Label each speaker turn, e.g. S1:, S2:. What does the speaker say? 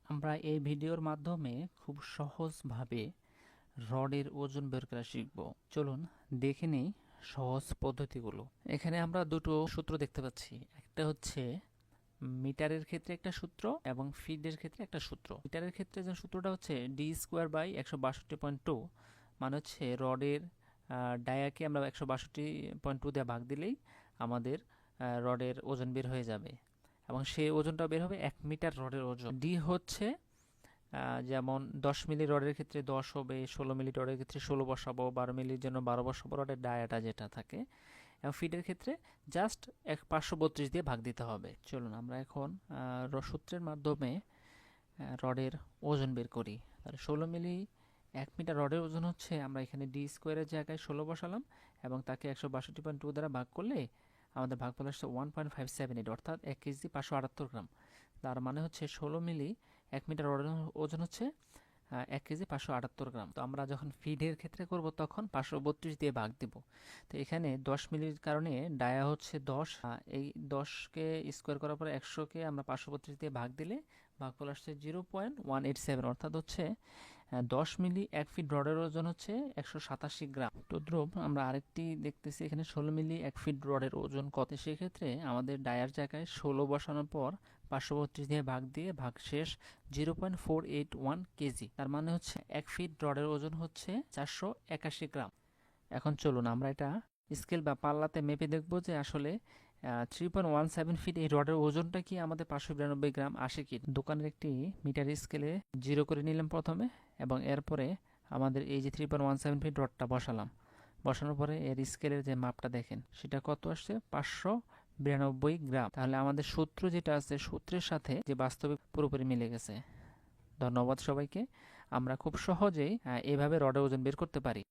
S1: আমরা এই ভিডিওর মাধ্যমে খুব সহজভাবে রডের ওজন বের করা শিখব। চলুন দেখে নেই সহজ পদ্ধতিগুলো। এখানে আমরা দুটো সূত্র দেখতে পাচ্ছি। একটা হচ্ছে মিটারের ক্ষেত্রে একটা সূত্র এবং ফিটের ক্ষেত্রে একটা সূত্র। মিটারের ক্ষেত্রে যে সূত্রটা হচ্ছে d²/162.2, মানে হচ্ছে রডের ডায়াকে আমরা 162.2 দিয়ে ভাগ দিলেই আমাদের রডের ওজন বের হয়ে যাবে এবং সেই ওজনটা বের হবে 1 মিটার রডের ওজন। ডি হচ্ছে যেমন 10 মিলি রডের ক্ষেত্রে 10 হবে, 16 মিলি রডের ক্ষেত্রে 16 বসাবো, 12 মিলির জন্য 12 বসাবো, রডের ডায়াটা যেটা থাকে। এবং ফিটের ক্ষেত্রে জাস্ট 532 দিয়ে ভাগ দিতে হবে। চলুন আমরা এখন সূত্রের মাধ্যমে রডের ওজন বের করি। তাহলে 16 মিলি 1 মিটার রডের ওজন হচ্ছে, আমরা এখানে ডি স্কোয়ারের জায়গায় 16 বসালাম এবং তাকে 162.2 দ্বারা ভাগ করলে আমাদের ভাগফল আসছে 1.578, অর্থাৎ 1 কেজি 578 গ্রাম। তার মানে হচ্ছে 16 মিলি 1 মিটার রডের ওজন হচ্ছে 1 কেজি 578 গ্রাম। তো আমরা যখন ফিডের ক্ষেত্রে করব তখন 532 দিয়ে ভাগ দিব। তো এখানে 10 মিলির কারণে ডায়া হচ্ছে 10, এই 10কে স্কোয়ার করার পরে 100কে আমরা 532 দিয়ে ভাগ দিলে ভাগফল আসছে 0.187, অর্থাৎ হচ্ছে 10 মিলি 1 ফিট রডের ওজন হচ্ছে 187 গ্রাম। তদ্রুপ আমরা আরেকটি দেখতেছি, এখানে 16 মিলি 1 ফিট রডের ওজন কত। সেক্ষেত্রে আমাদের ডায়ার জায়গায় 16 বসানোর পর 532 দিয়ে ভাগ দিয়ে ভাগশেষ 0.481 কেজি। তার মানে হচ্ছে 1 ফিট রডের ওজন হচ্ছে 481 গ্রাম। এখন চলুন আমরা এটা স্কেল বা পাল্লাতে মেপে দেখব যে আসলে 3.17 ফিট এই রডের ওজনটা কি আমাদের 592 গ্রাম আসে কি। দোকানের একটি মিটার স্কেলে 0 করে নিলাম প্রথমে এবং এরপরে আমাদের এই যে 3.17 ফিট রডটা বসানোর পরে এর স্কেলের যে মাপটা দেখেন সেটা কত আসছে, 592 গ্রাম। তাহলে আমাদের সূত্র যেটা আছে, সূত্রের সাথে যে বাস্তবে পুরোপুরি মিলে গেছে। ধন্যবাদ সবাইকে। আমরা খুব সহজেই এভাবে রডের ওজন বের করতে পারি।